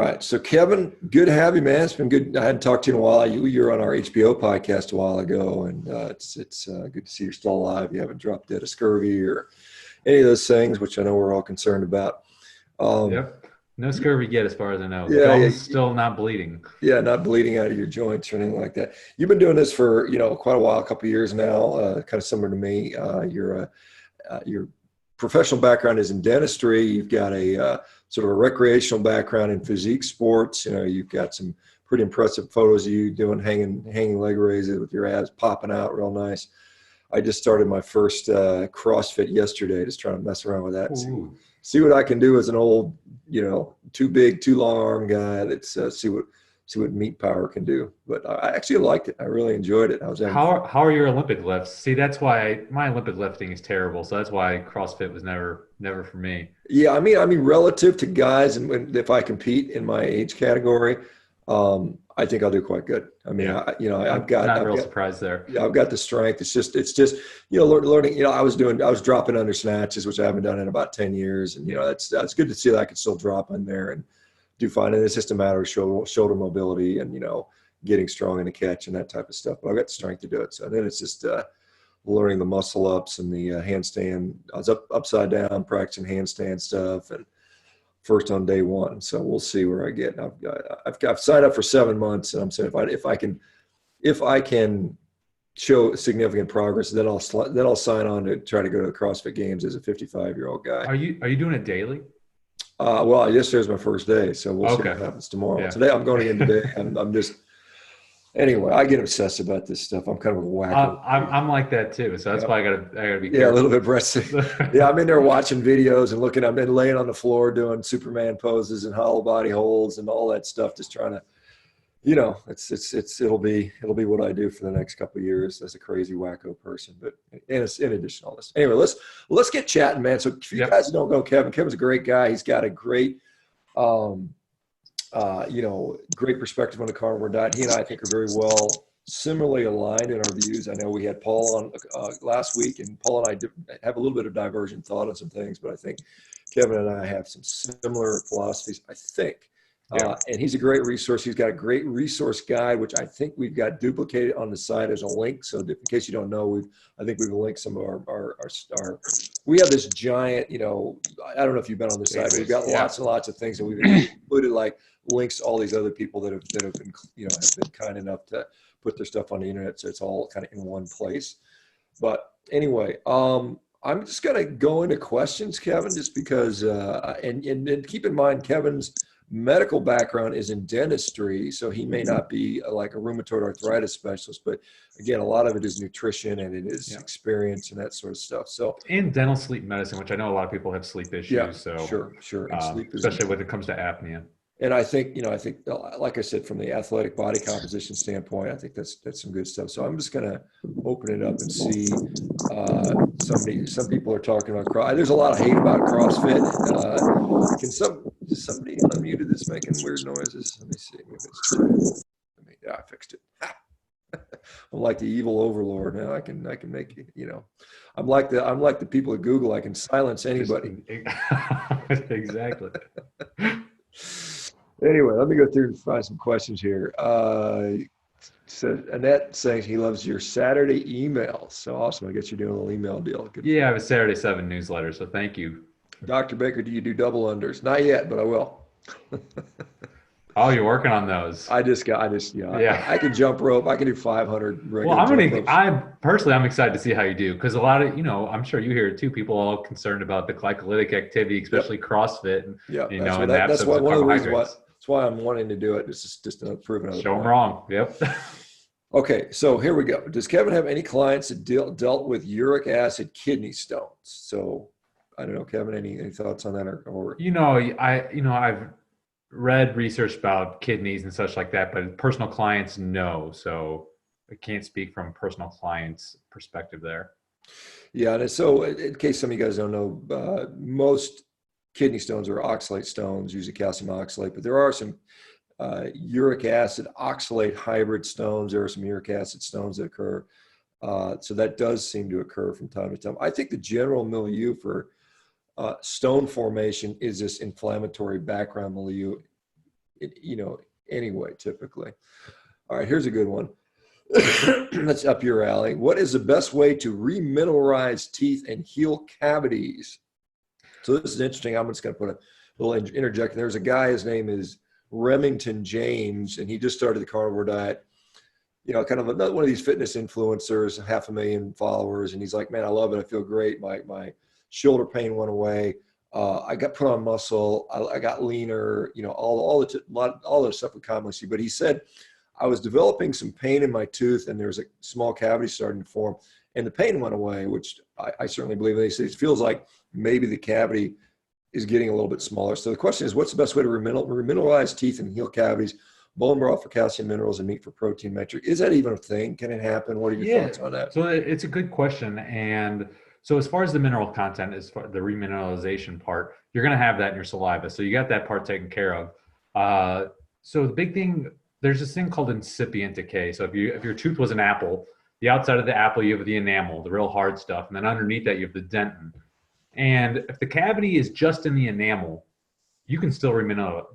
right. So Kevin, good to have you, man. It's been good. I hadn't talked to you in a while. You were on our HBO podcast a while ago, and it's good to see you're still alive. You haven't dropped dead of scurvy or any of those things, which I know we're all concerned about. Yep. No scurvy yet, as far as I know. Yeah, Gums still not bleeding. yeah, not bleeding out of your joints or anything like that. You've been doing this for quite a while, a couple of years now, kind of similar to me. Your professional background is in dentistry. You've got a sort of a recreational background in physique sports. You've got some pretty impressive photos of you doing hanging leg raises with your abs popping out real nice. I just started my first CrossFit yesterday, just trying to mess around with that and see what I can do as an old, too big, too long arm guy. That's see what meat power can do. But I actually liked it. I really enjoyed it. I was How are your Olympic lifts? See, that's why my Olympic lifting is terrible. So that's why CrossFit was never for me. Yeah, I mean, relative to guys, and if I compete in my age category, I think I'll do quite good. I mean, Yeah. I've got Not real surprised there. yeah, I've got the strength. It's just learning. I was dropping under snatches, which I haven't done in about 10 years, and that's good to see that I can still drop in there and do fine. And it's just a matter of shoulder mobility and getting strong in the catch and that type of stuff. But I've got the strength to do it. So then it's just learning the muscle ups and the handstand. I was upside down practicing handstand stuff and first on day one. So we'll see where I get. I've signed up for 7 months, and I'm saying if I can show significant progress, then I'll sign on to try to go to the CrossFit Games as a 55-year-old guy. Are you doing it daily? Well, yesterday's my first day, so we'll see what happens tomorrow. Yeah. Today I'm going in today. I'm just anyway. I get obsessed about this stuff. I'm kind of a wacko. I'm like that too, so that's why I gotta be careful. Yeah, a little bit breaststicking. Yeah, I'm in there watching videos and looking. I've been laying on the floor doing Superman poses and hollow body holds and all that stuff, just trying to, it'll be what I do for the next couple of years as a crazy wacko person. But in addition to all this, anyway, let's get chatting, man. So if you guys don't know Kevin's a great guy. He's got a great, great perspective on the carnivore diet. He and I think are very well similarly aligned in our views. I know we had Paul on last week, and Paul and I have a little bit of divergent thought on some things, but I think Kevin and I have some similar philosophies, I think. And he's a great resource. He's got a great resource guide, which I think we've got duplicated on the side as a link. So in case you don't know, I think we've linked some of our we have this giant, I don't know if you've been on the site, but we've got lots and lots of things, and we've included like links to all these other people that have been, have been kind enough to put their stuff on the internet. So it's all kind of in one place. But anyway, I'm just going to go into questions, Kevin, just because, and keep in mind, Kevin's medical background is in dentistry, so he may not be like a rheumatoid arthritis specialist, but again, a lot of it is nutrition and it is experience and that sort of stuff. So, and dental sleep medicine, which I know a lot of people have sleep issues. Yeah, so sure. And sleep especially when it comes to apnea. And I think, like I said, from the athletic body composition standpoint, I think that's some good stuff. So I'm just going to open it up and see. Some people are talking about there's a lot of hate about CrossFit. Is somebody unmuted that's making weird noises? Let me see. Maybe it's true. I fixed it. I'm like the evil overlord now. I can make it. I'm like the people at Google. I can silence anybody. Exactly. Anyway, let me go through and find some questions here. So Annette saying he loves your Saturday emails. So awesome. I guess you're doing a little email deal. Good. Yeah, I have a Saturday 7 newsletter, so thank you. Dr. Baker, do you do double unders? Not yet, but I will. Oh, you're working on those. I can jump rope. I can do 500 regular I'm excited to see how you do, because a lot of, I'm sure you hear it too, people are all concerned about the glycolytic activity, especially CrossFit. And that's one of the reasons why I'm wanting to do it. It's just to prove another Show them wrong. Yep. Okay, so here we go. Does Kevin have any clients that dealt with uric acid kidney stones? So I don't know, Kevin, any thoughts on that? Or I've read research about kidneys and such like that, but personal clients, no. So I can't speak from personal clients' perspective there. Yeah, and so in case some of you guys don't know, most kidney stones are oxalate stones, usually calcium oxalate, but there are some uric acid oxalate hybrid stones. There are some uric acid stones that occur. So that does seem to occur from time to time. I think the general milieu for stone formation is this inflammatory background milieu anyway, typically. All right, here's a good one. That's up your alley. What is the best way to remineralize teeth and heal cavities? So this is interesting. I'm just going to put a little interject. There's a guy, his name is Remington James, and he just started the carnivore diet. Kind of another one of these fitness influencers, 500,000 followers. And he's like, man, I love it. I feel great. My shoulder pain went away. I got put on muscle. I got leaner, all the stuff we commonly see. But he said, I was developing some pain in my tooth and there was a small cavity starting to form and the pain went away, which I certainly believe. They say it feels like maybe the cavity is getting a little bit smaller. So the question is, what's the best way to remineralize teeth and heal cavities? Bone broth for calcium, minerals, and meat for protein metric. Is that even a thing? Can it happen? What are your thoughts on that? So it's a good question. And so as far as the mineral content, as far the remineralization part, you're going to have that in your saliva. So you got that part taken care of. So the big thing, there's this thing called incipient decay. So if your tooth was an apple, the outside of the apple, you have the enamel, the real hard stuff. And then underneath that, you have the dentin. And if the cavity is just in the enamel, you can still remineralize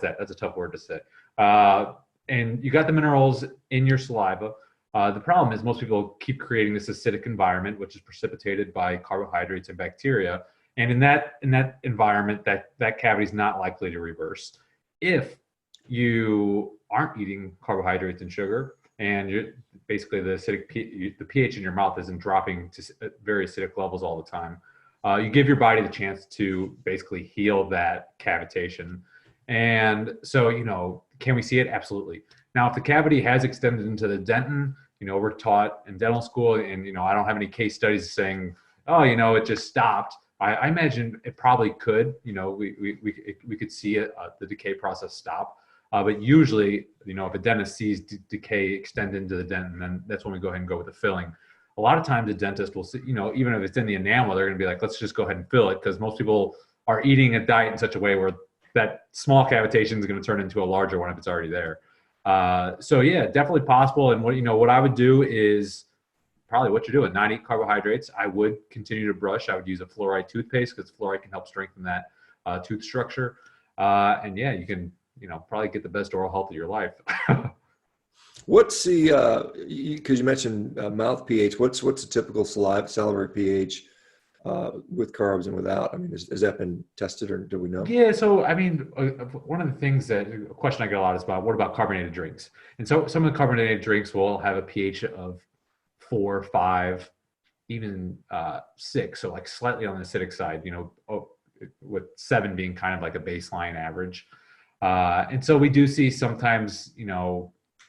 that. That's a tough word to say. And you got the minerals in your saliva. The problem is most people keep creating this acidic environment, which is precipitated by carbohydrates and bacteria. And in that environment, that cavity is not likely to reverse. If you aren't eating carbohydrates and sugar, and you're basically the pH in your mouth isn't dropping to very acidic levels all the time, you give your body the chance to basically heal that cavitation. And so, can we see it? Absolutely. Now, if the cavity has extended into the dentin, we're taught in dental school, and, I don't have any case studies saying, oh, it just stopped. I imagine it probably could, we could see it, the decay process stop. But usually, if a dentist sees decay extend into the dentin, then that's when we go ahead and go with the filling. A lot of times the dentist will, even if it's in the enamel, they're going to be like, let's just go ahead and fill it, because most people are eating a diet in such a way where that small cavitation is going to turn into a larger one if it's already there. So yeah, definitely possible. And what I would do is probably what you're doing, not eat carbohydrates. I would continue to brush. I would use a fluoride toothpaste because fluoride can help strengthen that tooth structure. And yeah, you can, probably get the best oral health of your life. What's the, because you mentioned mouth pH, what's a typical salivary pH with carbs and without? I mean, has that been tested, or do we know? Yeah, so I mean, one of the things a question I get a lot is about, what about carbonated drinks? And so some of the carbonated drinks will have a pH of 4, 5, even 6, so like slightly on the acidic side, with 7 being kind of like a baseline average. And so we do see sometimes,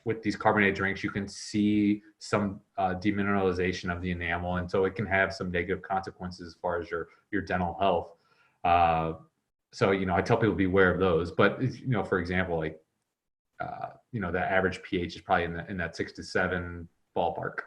with these carbonated drinks, you can see some demineralization of the enamel. And so it can have some negative consequences as far as your dental health. So, I tell people to be aware of those. But, for example, like, the average pH is probably in that 6 to 7 ballpark.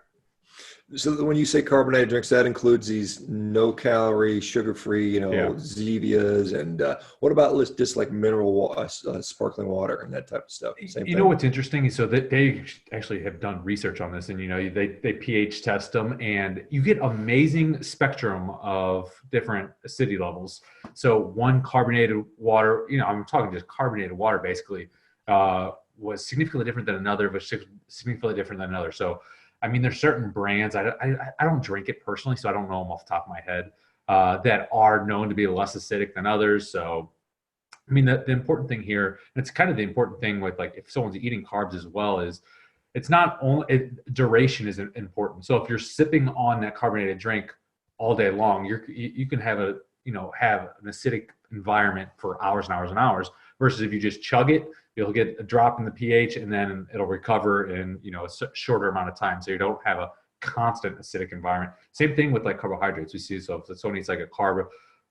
So when you say carbonated drinks, that includes these no-calorie, sugar-free, Zevias, and what about just like mineral sparkling water and that type of stuff? Same thing. What's interesting is, so that they actually have done research on this, and they pH test them, and you get amazing spectrum of different acidity levels. So one carbonated water, I'm talking just carbonated water, basically, was significantly different than another, but significantly different than another. So I mean, there's certain brands, I don't drink it personally, so I don't know them off the top of my head, that are known to be less acidic than others. So, I mean, the important thing here, and it's kind of the important thing with, like, if someone's eating carbs as well, is it's not only, duration is important. So if you're sipping on that carbonated drink all day long, you can have an acidic environment for hours and hours and hours, versus if you just chug it, you'll get a drop in the pH and then it'll recover in a shorter amount of time. So you don't have a constant acidic environment. Same thing with like carbohydrates. We see, so if someone eats like a carb,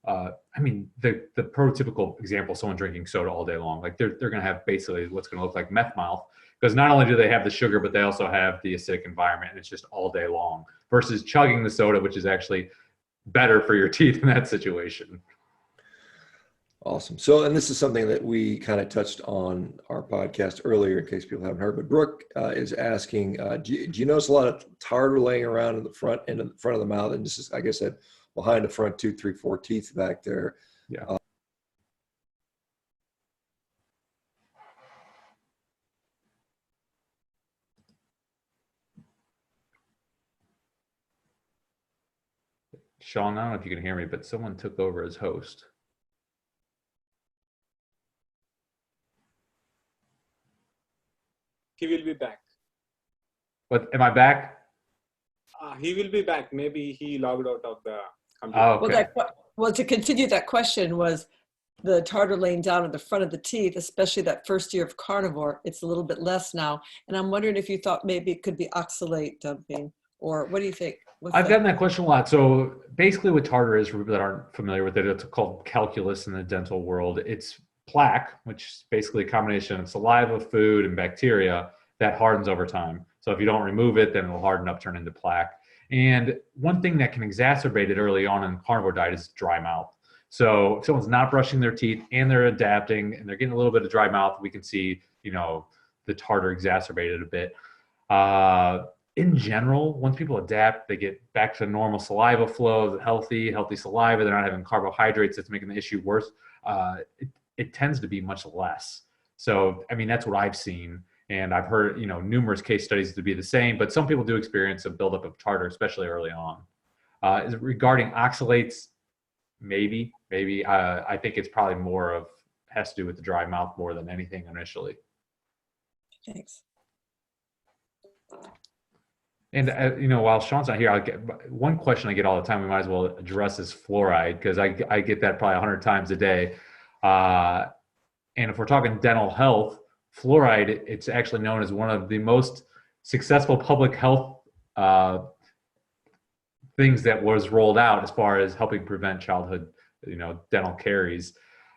I mean, the prototypical example, someone drinking soda all day long, like they're going to have basically what's going to look like meth mouth, because not only do they have the sugar, but they also have the acidic environment, and it's just all day long, versus chugging the soda, which is actually better for your teeth in that situation. Awesome. So, and this is something that we kind of touched on our podcast earlier, in case people haven't heard, but Brooke is asking, do you notice a lot of tartar laying around in the front of the mouth? And this is, like I said, behind the front 2, 3, 4 teeth back there. Yeah. Sean, I don't know if you can hear me, but someone took over as host. He will be back. But am I back? He will be back. Maybe he logged out of the computer. Oh, okay. Well, to continue that question was the tartar laying down at the front of the teeth, especially that first year of carnivore. It's a little bit less now. And I'm wondering if you thought maybe it could be oxalate dumping, or what do you think? I've gotten that question a lot. So basically what tartar is, for people that aren't familiar with it, it's called calculus in the dental world. It's plaque, which is basically a combination of saliva, food, and bacteria that hardens over time. So if you don't remove it, then it'll harden up, turn into plaque. And one thing that can exacerbate it early on in the carnivore diet is dry mouth. So if someone's not brushing their teeth and they're adapting and they're getting a little bit of dry mouth, we can see, the tartar exacerbated a bit. In general, once people adapt, they get back to normal saliva flow, healthy saliva. They're not having carbohydrates that's making the issue worse. It tends to be much less. So, I mean, that's what I've seen. And I've heard, numerous case studies to be the same, but some people do experience a buildup of tartar, especially early on. Regarding oxalates, maybe. I think it's probably has to do with the dry mouth more than anything initially. Thanks. And while Sean's not here, I'll get one question I get all the time. We might as well address is fluoride, because I get that probably 100 times a day. And if we're talking dental health, fluoride, it's actually known as one of the most successful public health things that was rolled out as far as helping prevent childhood, dental caries.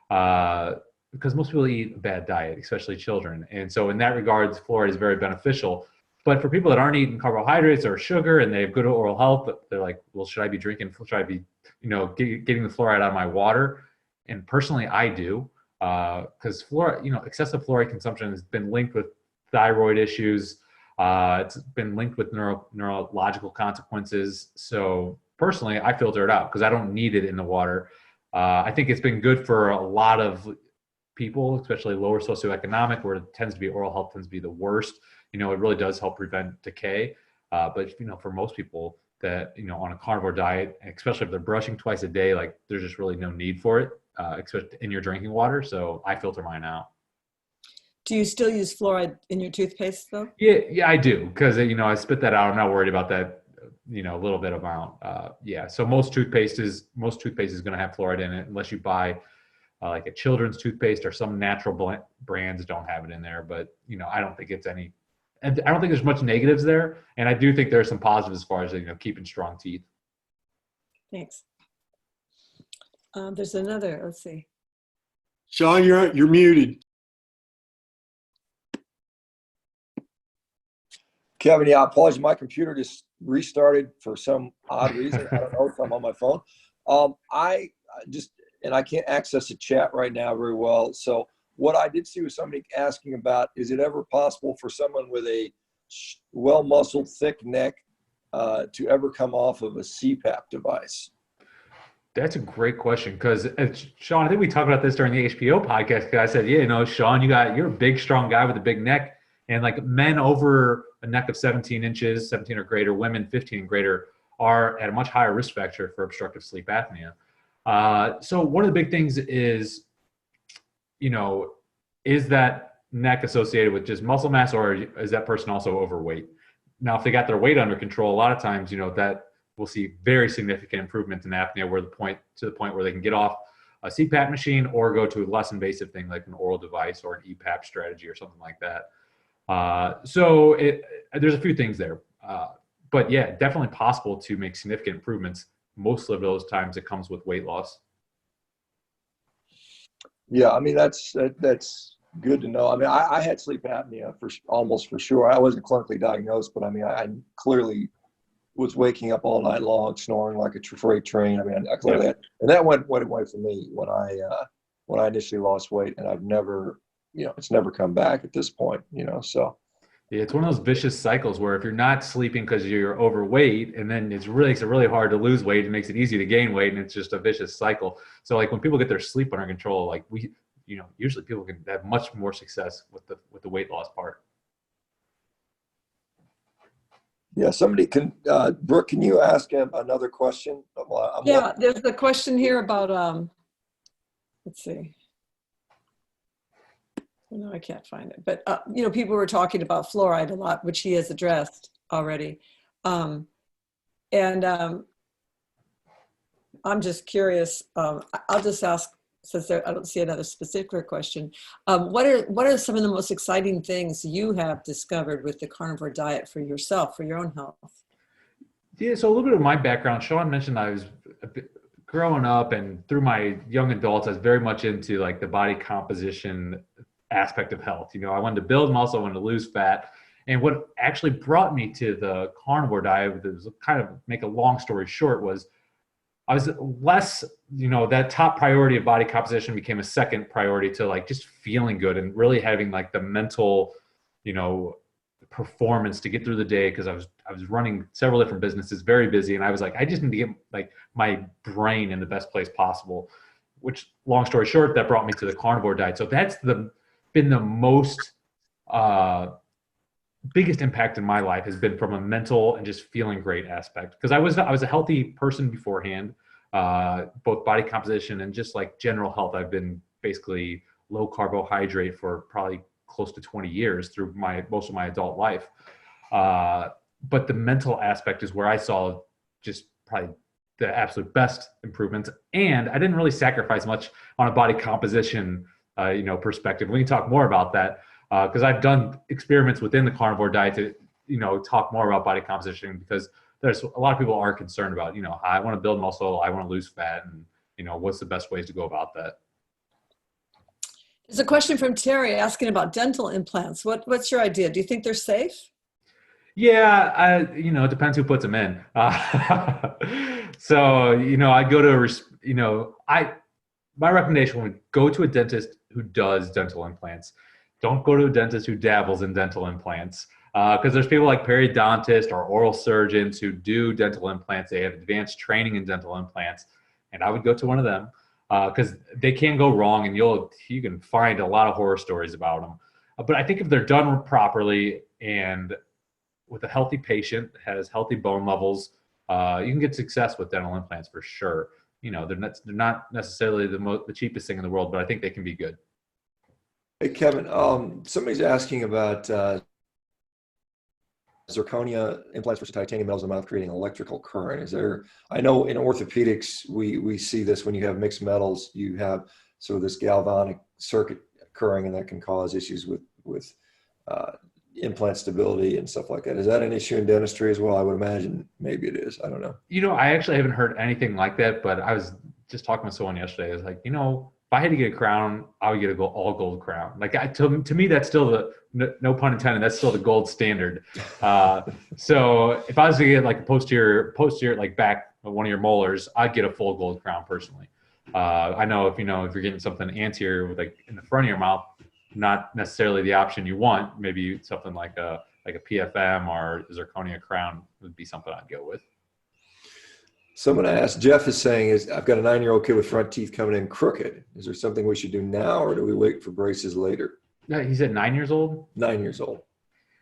Because most people eat a bad diet, especially children. And so in that regards, fluoride is very beneficial. But for people that aren't eating carbohydrates or sugar and they have good oral health, they're like, well, should I be drinking, should I be, getting the fluoride out of my water? And personally, I do, because fluoride, excessive fluoride consumption has been linked with thyroid issues. It's been linked with neurological consequences. So personally, I filter it out because I don't need it in the water. I think it's been good for a lot of people, especially lower socioeconomic, where it tends to be oral health tends to be the worst. It really does help prevent decay. But for most people that, on a carnivore diet, especially if they're brushing twice a day, like there's just really no need for it, except in your drinking water. So I filter mine out. Do you still use fluoride in your toothpaste though? Yeah, I do. Because, I spit that out. I'm not worried about that, little bit amount. So most toothpaste is going to have fluoride in it, unless you buy like a children's toothpaste or some natural brands don't have it in there. But, I don't think it's any, and I don't think there's much negatives there. And I do think there's some positives as far as, keeping strong teeth. Thanks. There's another, let's see. Sean, you're muted. Kevin, yeah, I apologize. My computer just restarted for some odd reason. I don't know if I'm on my phone. I can't access the chat right now very well. So what I did see was somebody asking about, is it ever possible for someone with a well-muscled, thick neck to ever come off of a Cpap device? That's a great question, because Sean, I think we talked about this during the HPO podcast. Because I said, Sean, you're a big, strong guy with a big neck, and like men over a neck of 17 inches, 17 or greater, women 15 and greater are at a much higher risk factor for obstructive sleep apnea. So one of the big things is, is that neck associated with just muscle mass, or is that person also overweight? Now, if they got their weight under control, a lot of times, that we'll see very significant improvement in apnea, to the point where they can get off a CPAP machine or go to a less invasive thing like an oral device or an EPAP strategy or something like that. So there's a few things there, but yeah, definitely possible to make significant improvements. Most of those times it comes with weight loss. Yeah, I mean, that's good to know. I mean, I had sleep apnea almost for sure. I wasn't clinically diagnosed, but I mean, I clearly was waking up all night long, snoring like a freight train. I mean, I clearly had, and that went away for me when I initially lost weight, and I've never, it's never come back at this point, so. Yeah, it's one of those vicious cycles where if you're not sleeping because you're overweight, and then makes it really hard to lose weight, it makes it easy to gain weight, and it's just a vicious cycle. So like when people get their sleep under control, like usually people can have much more success with the weight loss part. Yeah, somebody can, Brooke, can you ask him another question? Yeah, there's the question here about, let's see. No, I can't find it. But, people were talking about fluoride a lot, which he has addressed already. And I'm just curious. I'll just ask, since I don't see another specific question. What are some of the most exciting things you have discovered with the carnivore diet for yourself, for your own health? Yeah, so a little bit of my background. Sean mentioned I was growing up and through my young adults, I was very much into like the body composition aspect of health. I wanted to build muscle, I wanted to lose fat. And what actually brought me to the carnivore diet, was kind of make a long story short, was I was less, that top priority of body composition became a second priority to like just feeling good and really having like the mental, performance to get through the day. Cause I was running several different businesses, very busy. And I was like, I just need to get like my brain in the best place possible, which long story short, that brought me to the carnivore diet. So that's been the most, biggest impact in my life has been from a mental and just feeling great aspect. Because I was a healthy person beforehand, both body composition and just like general health. I've been basically low carbohydrate for probably close to 20 years through most of my adult life. But the mental aspect is where I saw just probably the absolute best improvements. And I didn't really sacrifice much on a body composition, perspective. We can talk more about that. Because I've done experiments within the carnivore diet to, talk more about body composition, because there's a lot of people are concerned about, I want to build muscle, I want to lose fat, and, what's the best ways to go about that? There's a question from Terry asking about dental implants. What's your idea? Do you think they're safe? Yeah, it depends who puts them in. So, I go to, my recommendation would go to a dentist who does dental implants. Don't go to a dentist who dabbles in dental implants, because there's people like periodontists or oral surgeons who do dental implants. They have advanced training in dental implants, and I would go to one of them because they can go wrong, and you can find a lot of horror stories about them. But I think if they're done properly and with a healthy patient that has healthy bone levels, you can get success with dental implants for sure. They're not necessarily the cheapest thing in the world, but I think they can be good. Hey, Kevin, somebody's asking about zirconia implants versus titanium metals in the mouth creating electrical current. I know in orthopedics, we see this when you have mixed metals, you have sort of this galvanic circuit occurring, and that can cause issues with implant stability and stuff like that. Is that an issue in dentistry as well? I would imagine maybe it is. I don't know. I actually haven't heard anything like that, but I was just talking with someone yesterday. I was like, if I had to get a crown, I would get all gold crown. Like to me, that's still no pun intended, that's still the gold standard. So if I was to get like a posterior, like back of one of your molars, I'd get a full gold crown personally. I know if you're getting something anterior with like in the front of your mouth, not necessarily the option you want. Maybe something like a PFM or zirconia crown would be something I'd go with. Someone asked, Jeff is saying, I've got a 9-year-old kid with front teeth coming in crooked. Is there something we should do now, or do we wait for braces later? Yeah, he said 9 years old? 9 years old.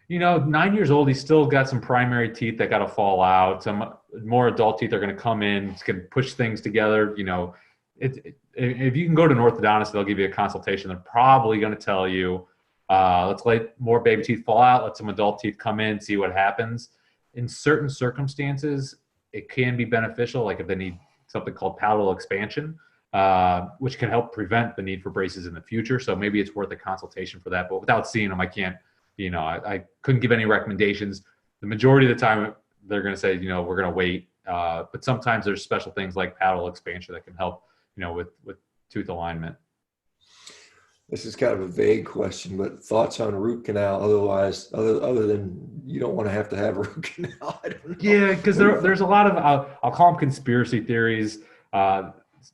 9 years old, he's still got some primary teeth that got to fall out. Some more adult teeth are going to come in. It's going to push things together. If you can go to an orthodontist, they'll give you a consultation. They're probably going to tell you, let's let more baby teeth fall out, let some adult teeth come in, see what happens. In certain circumstances, it can be beneficial, like if they need something called palatal expansion, which can help prevent the need for braces in the future. So maybe it's worth a consultation for that. But without seeing them, I can't, I couldn't give any recommendations. The majority of the time, they're going to say, we're going to wait. But sometimes there's special things like palatal expansion that can help, with tooth alignment. This is kind of a vague question, but thoughts on root canal? Otherwise, other than you don't want to have a root canal. I don't know. Yeah, because there's a lot of I'll call them conspiracy theories,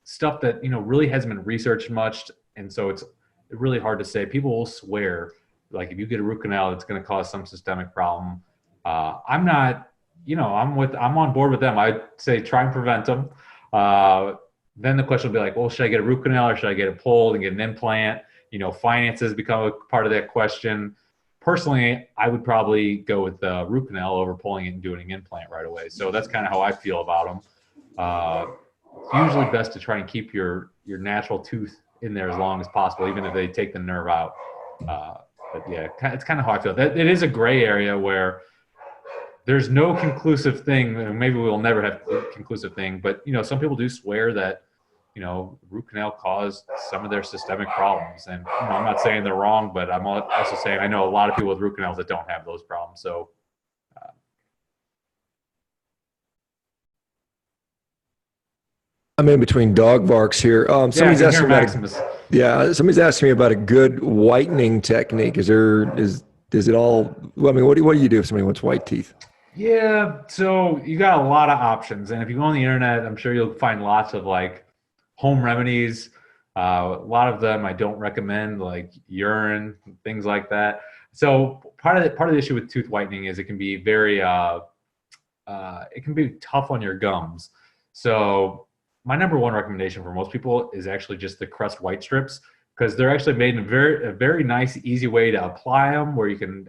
stuff that really hasn't been researched much, and so it's really hard to say. People will swear like if you get a root canal, it's going to cause some systemic problem. I'm not, I'm on board with them. I'd say try and prevent them. Then the question will be like, well, should I get a root canal or should I get it pulled and get an implant? Finances become a part of that question. personally, I would probably go with the root canal over pulling it and doing an implant right away. So that's kind of how I feel about them. It's usually best to try and keep your natural tooth in there as long as possible, even if they take the nerve out. But yeah, it's kind of how I feel. That it is a gray area where there's no conclusive thing. And maybe we'll never have a conclusive thing, but some people do swear that root canal caused some of their systemic problems. And I'm not saying they're wrong, but I'm also saying I know a lot of people with root canals that don't have those problems. So. I'm in between dog barks here. Somebody's yeah, asking Maximus. somebody's asking me about a good whitening technique. Is it all? Well, I mean, what do you do if somebody wants white teeth? Yeah, so you got a lot of options, and if you go on the internet, I'm sure you'll find lots of like home remedies. A lot of them I don't recommend, like urine, things like that. So part of the issue with tooth whitening is it can be very it can be tough on your gums. So my number one recommendation for most people is actually just the Crest white strips, because they're actually made in a very nice, easy way to apply them, where you can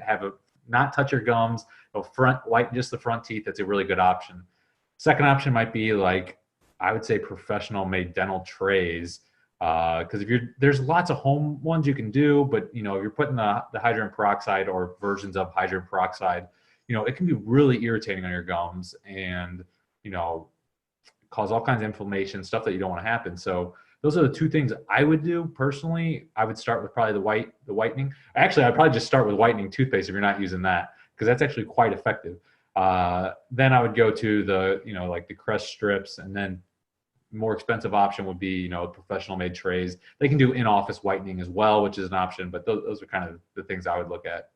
not touch your gums. They'll whiten just the front teeth. That's a really good option. Second option might be like, I would say, professional made dental trays. Because there's lots of home ones you can do, but if you're putting the hydrogen peroxide or versions of hydrogen peroxide, it can be really irritating on your gums and cause all kinds of inflammation, stuff that you don't want to happen. So those are the two things I would do personally. I would start with probably the whitening. Actually, I'd probably just start with whitening toothpaste if you're not using that, because that's actually quite effective. Then I would go to the like the Crest strips, and then more expensive option would be professional made trays. They can do in-office whitening as well, which is an option, but those are kind of the things I would look at.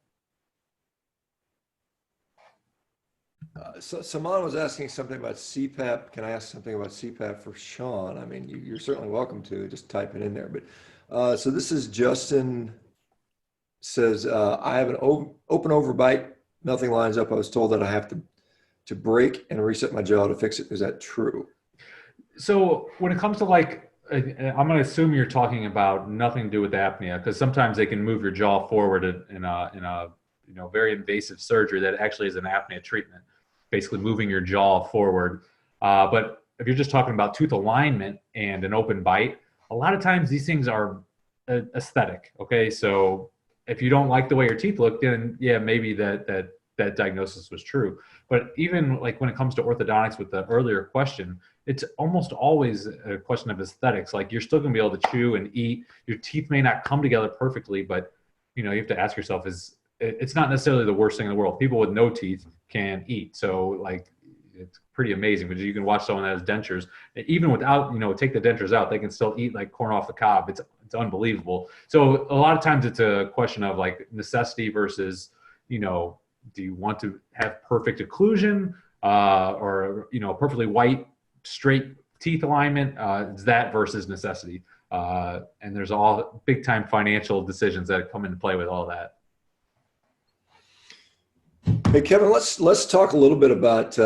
So Saman was asking something about Cpap. Can I ask something about Cpap for Sean? I mean, you're certainly welcome to just type it in there. But so this is Justin says, I have an open overbite. Nothing lines up. I was told that I have to break and reset my jaw to fix it. Is that true? So when it comes to like, I'm going to assume you're talking about nothing to do with apnea, because sometimes they can move your jaw forward in a very invasive surgery that actually is an apnea treatment, basically moving your jaw forward. But if you're just talking about tooth alignment and an open bite, a lot of times these things are aesthetic. Okay, so if you don't like the way your teeth look, then yeah, maybe that diagnosis was true. But even like when it comes to orthodontics, with the earlier question, it's almost always a question of aesthetics. Like, you're still going to be able to chew and eat. Your teeth may not come together perfectly, but you have to ask yourself, it's not necessarily the worst thing in the world. People with no teeth can eat. So like, it's pretty amazing. But you can watch someone that has dentures, even without, take the dentures out, they can still eat like corn off the cob. It's unbelievable. So a lot of times it's a question of like necessity versus, do you want to have perfect occlusion or, perfectly white, straight teeth alignment? It's that versus necessity. And there's all big time financial decisions that come into play with all that. Hey, Kevin, let's talk a little bit about,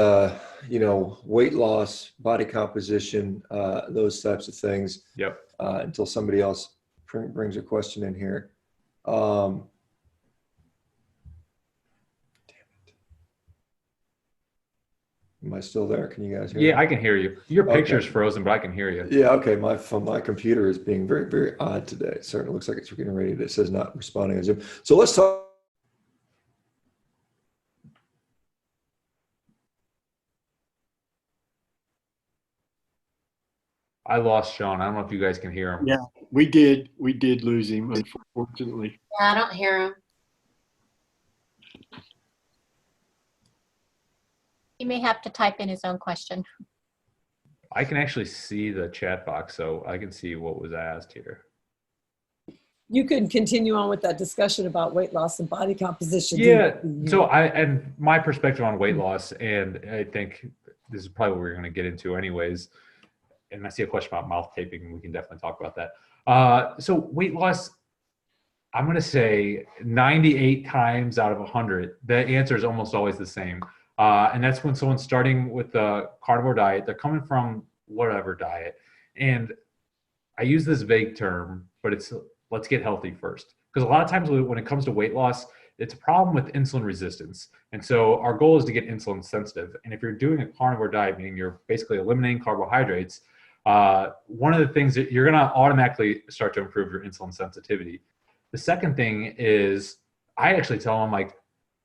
weight loss, body composition, those types of things. Yep. Until somebody else brings a question in here. Damn it. Am I still there? Can you guys hear me? Yeah, I can hear you. Your picture's frozen, but I can hear you. Yeah, okay. My computer is being very, very odd today. It certainly looks like it's getting ready. It says not responding on Zoom. So let's talk. I lost Sean. I don't know if you guys can hear him. Yeah, we did lose him, unfortunately. Yeah, I don't hear him. He may have to type in his own question. I can actually see the chat box, so I can see what was asked here. You can continue on with that discussion about weight loss and body composition. Yeah. So and my perspective on weight loss, and I think this is probably what we're going to get into anyways. And I see a question about mouth taping, and we can definitely talk about that. So weight loss, I'm going to say 98 times out of 100, the answer is almost always the same. And that's when someone's starting with the carnivore diet, they're coming from whatever diet. And I use this vague term, but it's let's get healthy first. Because a lot of times when it comes to weight loss, it's a problem with insulin resistance. And so our goal is to get insulin sensitive. And if you're doing a carnivore diet, meaning you're basically eliminating carbohydrates, one of the things that you're going to automatically start to improve your insulin sensitivity. The second thing is I actually tell them, like,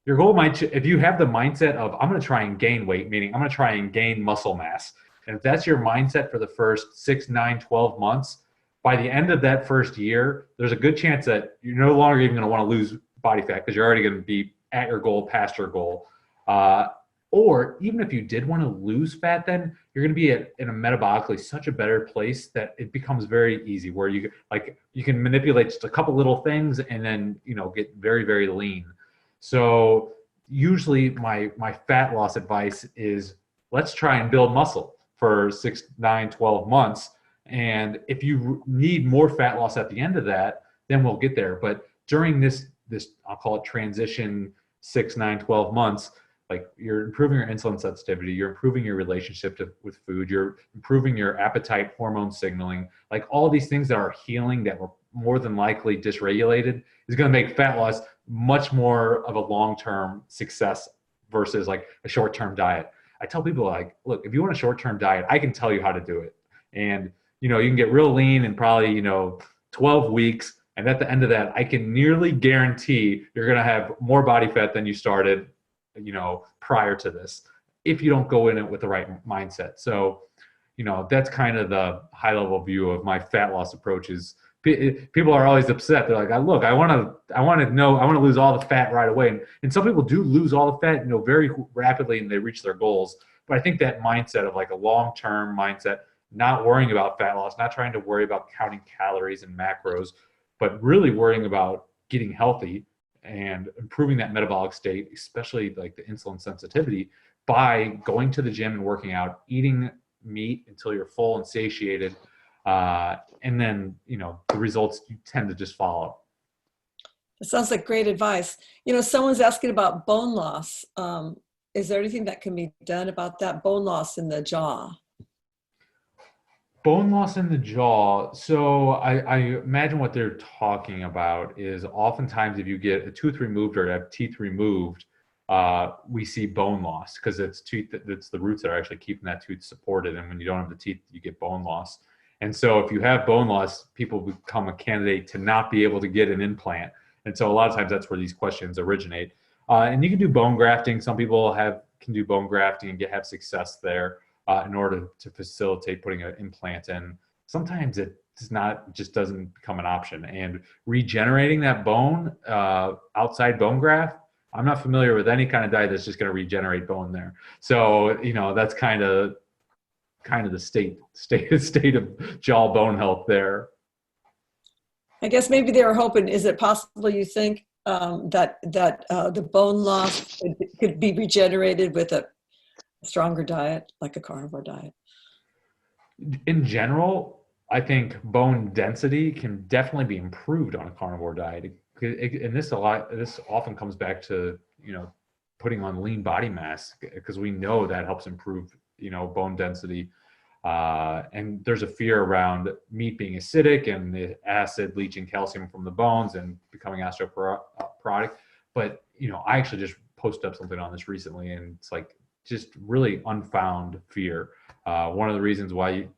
your goal might, if you have the mindset of, I'm going to try and gain weight, meaning I'm going to try and gain muscle mass. And if that's your mindset for the first 6, 9, 12 months, by the end of that first year, there's a good chance that you're no longer even going to want to lose body fat because you're already going to be at your goal, past your goal. Or even if you did want to lose fat, then you're going to be in a metabolically such a better place that it becomes very easy, where you can manipulate just a couple little things and then, get very, very lean. So usually my fat loss advice is, let's try and build muscle for 6, 9, 12 months. And if you need more fat loss at the end of that, then we'll get there. But during this, I'll call it transition 6, 9, 12 months, like, you're improving your insulin sensitivity, you're improving your relationship with food, you're improving your appetite, hormone signaling, like all these things that are healing that were more than likely dysregulated is going to make fat loss much more of a long-term success versus like a short-term diet. I tell people, like, look, if you want a short-term diet, I can tell you how to do it. And, you can get real lean in probably, 12 weeks. And at the end of that, I can nearly guarantee you're going to have more body fat than you started, prior to this, if you don't go in it with the right mindset. So, that's kind of the high level view of my fat loss approaches. People are always upset. They're like, look, I want to lose all the fat right away. And some people do lose all the fat, very rapidly, and they reach their goals. But I think that mindset of like a long-term mindset, not worrying about fat loss, not trying to worry about counting calories and macros, but really worrying about getting healthy and improving that metabolic state, especially like the insulin sensitivity, by going to the gym and working out, eating meat until you're full and satiated. And then, the results you tend to just follow. It sounds like great advice. Someone's asking about bone loss. Is there anything that can be done about that bone loss in the jaw? Bone loss in the jaw. So I imagine what they're talking about is oftentimes if you get a tooth removed or have teeth removed, we see bone loss because it's the roots that are actually keeping that tooth supported. And when you don't have the teeth, you get bone loss. And so if you have bone loss, people become a candidate to not be able to get an implant. And so a lot of times that's where these questions originate. And you can do bone grafting. Some people can do bone grafting and have success there. In order to facilitate putting an implant in. Sometimes it just doesn't become an option. And regenerating that bone outside bone graft, I'm not familiar with any kind of diet that's just going to regenerate bone there. So, that's kind of the state of jaw bone health there. I guess maybe they were hoping, is it possible, you think, that the bone loss could be regenerated with a stronger diet, like a carnivore diet? In general, I think bone density can definitely be improved on a carnivore diet. And this often comes back to, putting on lean body mass, because we know that helps improve, bone density. And there's a fear around meat being acidic and the acid leaching calcium from the bones and becoming osteoporotic. But, I actually just posted up something on this recently, and it's like, just really unfound fear. One of the reasons why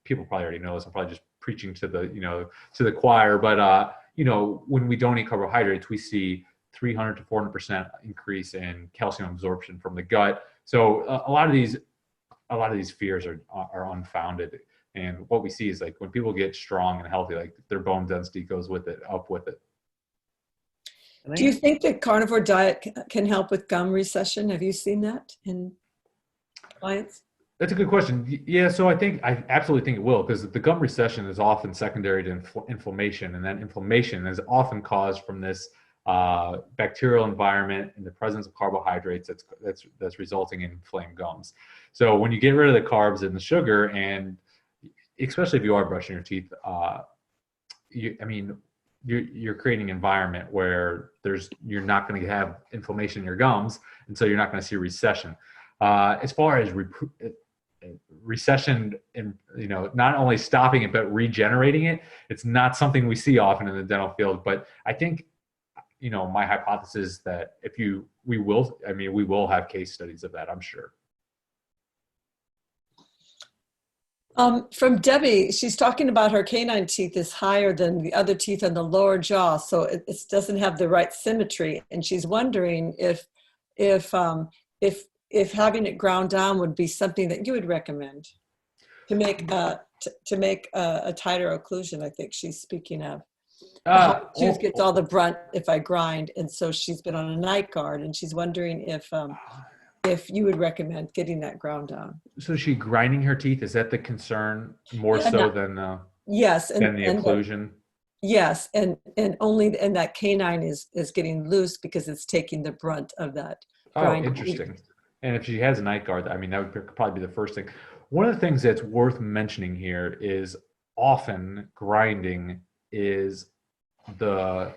people probably already know this, I'm probably just preaching to the choir, but when we don't eat carbohydrates, we see 300 to 400% increase in calcium absorption from the gut. So a lot of these fears are unfounded. And what we see is, like, when people get strong and healthy, like, their bone density goes up with it. Do you think the carnivore diet can help with gum recession? Have you seen that in clients? That's a good question. Yeah, so I absolutely think it will, because the gum recession is often secondary to inflammation, and that inflammation is often caused from this bacterial environment and the presence of carbohydrates that's resulting in inflamed gums. So when you get rid of the carbs and the sugar, and especially if you are brushing your teeth, you're creating an environment where you're not going to have inflammation in your gums, and so you're not going to see recession. As far as recession and, not only stopping it but regenerating it, it's not something we see often in the dental field. But I think my hypothesis that we will have case studies of that, I'm sure. From Debbie, she's talking about her canine teeth is higher than the other teeth on the lower jaw, so it doesn't have the right symmetry, and she's wondering if having it ground down would be something that you would recommend to make a tighter occlusion. I think she's speaking of. The tooth gets all the brunt if I grind, and so she's been on a night guard, and she's wondering if you would recommend getting that ground down. So is she grinding her teeth? Is that the concern more than yes, than the occlusion? Yes, and that canine is getting loose because it's taking the brunt of that. Oh, interesting. And if she has a night guard, I mean, that would probably be the first thing. One of the things that's worth mentioning here is often grinding is the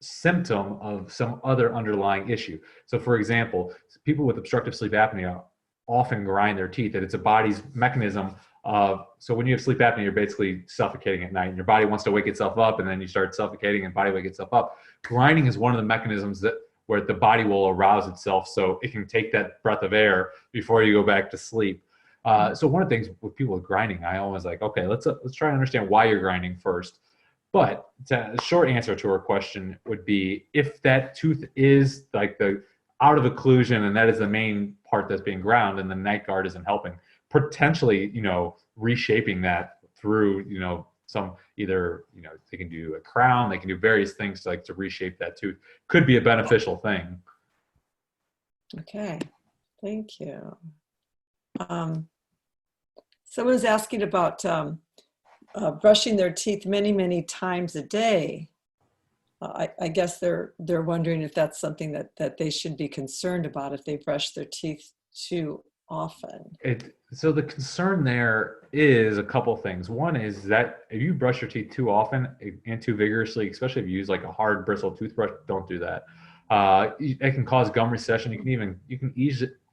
symptom of some other underlying issue. So for example, people with obstructive sleep apnea often grind their teeth, and it's a body's mechanism of, so when you have sleep apnea, you're basically suffocating at night and your body wants to wake itself up, and then you start suffocating and body wake itself up. Grinding is one of the mechanisms where the body will arouse itself so it can take that breath of air before you go back to sleep. So one of the things with people with grinding, I always like, okay, let's try to understand why you're grinding first. But the short answer to her question would be, if that tooth is like the out of occlusion and that is the main part that's being ground and the night guard isn't helping, potentially, reshaping that through, some either, they can do a crown, they can do various things to reshape that tooth, could be a beneficial thing. Okay, thank you. Someone's asking about brushing their teeth many, many times a day. I guess they're wondering if that's something that they should be concerned about if they brush their teeth too often. So the concern there is a couple things. One is that if you brush your teeth too often and too vigorously, especially if you use like a hard bristle toothbrush, don't do that. It can cause gum recession. You can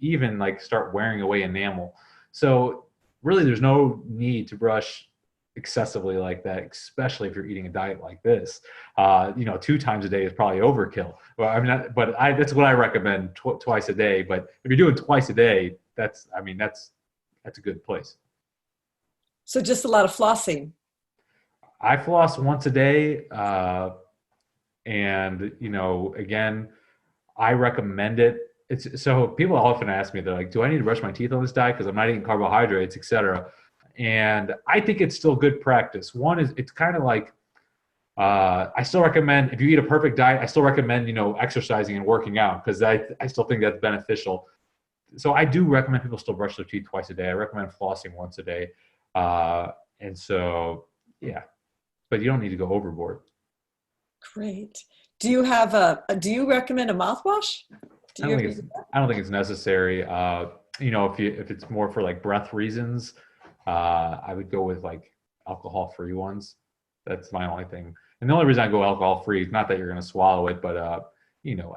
even like start wearing away enamel. So really, there's no need to brush excessively like that, especially if you're eating a diet like this. 2 times a day is probably overkill. Well, I mean, that's what I recommend, twice a day. But if you're doing twice a day, that's a good place. So just a lot of flossing. I floss once a day, and again, I recommend it. So people often ask me, they're like, "Do I need to brush my teeth on this diet because I'm not eating carbohydrates, etc." And I think it's still good practice. One is, it's kind of like, I still recommend, if you eat a perfect diet, I still recommend, exercising and working out, because I still think that's beneficial. So I do recommend people still brush their teeth twice a day. I recommend flossing once a day. And so, yeah, but you don't need to go overboard. Great. Do you recommend a mouthwash? I don't think it's necessary. If it's more for like breath reasons, I would go with like alcohol-free ones. That's my only thing. And the only reason I go alcohol-free is not that you're going to swallow it, but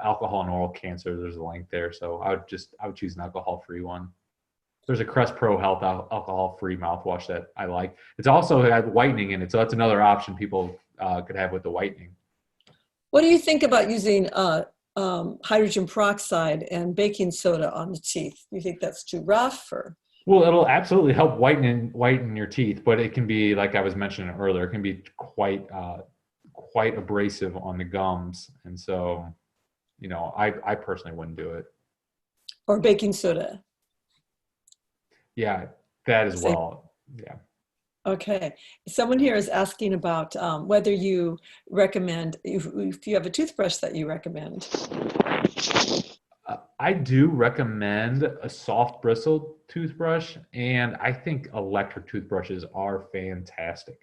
alcohol and oral cancer, there's a link there. So I would choose an alcohol-free one. There's a Crest Pro Health alcohol-free mouthwash that I like. It's also had whitening in it, so that's another option people could have with the whitening. What do you think about using hydrogen peroxide and baking soda on the teeth? Do you think that's too rough, or? Well, it'll absolutely help whiten your teeth, but it can be, like I was mentioning earlier, it can be quite abrasive on the gums, and so, I personally wouldn't do it. Or baking soda. Yeah, that as well. Yeah. Okay. Someone here is asking about whether you recommend, if you have a toothbrush that you recommend. I do recommend a soft bristled toothbrush, and I think electric toothbrushes are fantastic.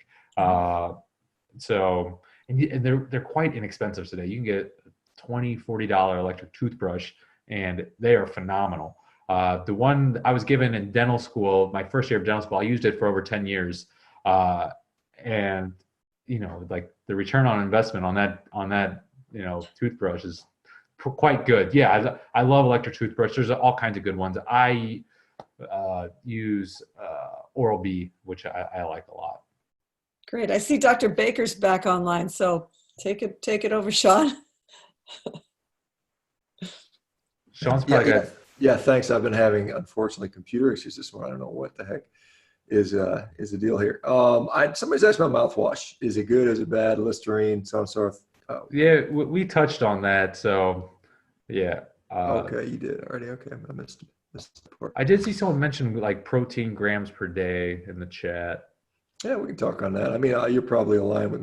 So they're quite inexpensive today. You can get a $20-$40 electric toothbrush, and they are phenomenal. The one I was given in dental school, my first year of dental school, I used it for over 10 years. And like the return on investment on that toothbrush is quite good. Yeah, I love electric toothbrush. There's all kinds of good ones. I use Oral-B, which I like a lot. Great. I see Dr. Baker's back online, so take it over, Sean. Sean's probably got. Yeah, thanks. I've been having, unfortunately, computer issues this morning. I don't know what the heck is the deal here. Somebody's asked about mouthwash. Is it good? Is it bad? Listerine, some sort of. Yeah, we touched on that. So, yeah. Okay, you did already. Okay, I missed the part. I did see someone mention like protein grams per day in the chat. Yeah, we can talk on that. I mean, you're probably aligned with,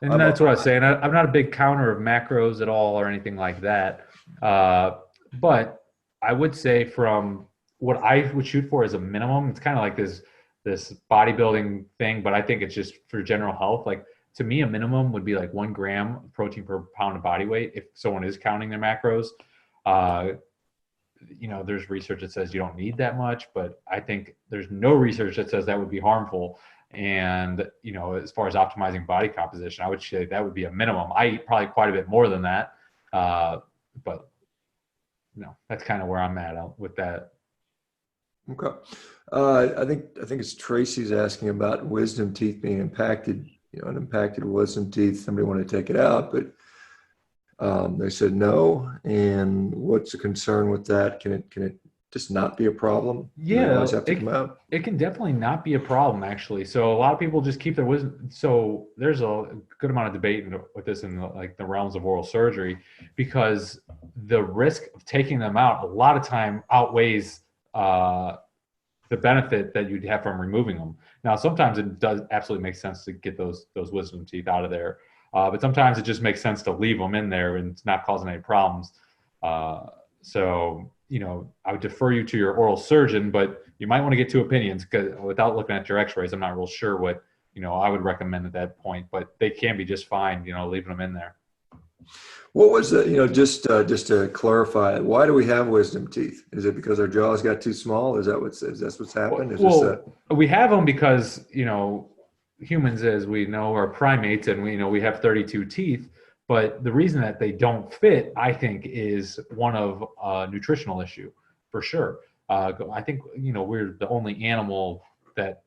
And that's what I was saying. I'm not a big counter of macros at all or anything like that. But I would say from what I would shoot for as a minimum, it's kind of like this bodybuilding thing, but I think it's just for general health. Like to me, a minimum would be like 1 gram of protein per pound of body weight if someone is counting their macros. There's research that says you don't need that much, but I think there's no research that says that would be harmful. And, as far as optimizing body composition, I would say that would be a minimum. I eat probably quite a bit more than that. But that's kind of where I'm at with that. Okay. I think it's Tracy's asking about wisdom teeth being impacted, unimpacted wisdom teeth. Somebody wanted to take it out, but they said no. And what's the concern with that? Can it just not be a problem? Yeah, always have to come out? It can definitely not be a problem, actually. So a lot of people just keep their wisdom. So there's a good amount of debate with this in the realms of oral surgery, because the risk of taking them out a lot of time outweighs the benefit that you'd have from removing them. Now, sometimes it does absolutely make sense to get those wisdom teeth out of there, but sometimes it just makes sense to leave them in there and it's not causing any problems. So, I would defer you to your oral surgeon, but you might want to get two opinions, because without looking at your x-rays, I'm not real sure what, I would recommend at that point, but they can be just fine, leaving them in there. What was the, just to clarify, why do we have wisdom teeth? Is it because our jaws got too small? Is that what's happened? We have them because, humans, as we know, are primates, and we have 32 teeth. But the reason that they don't fit, I think, is one of a nutritional issue, for sure. I think, we're the only animal that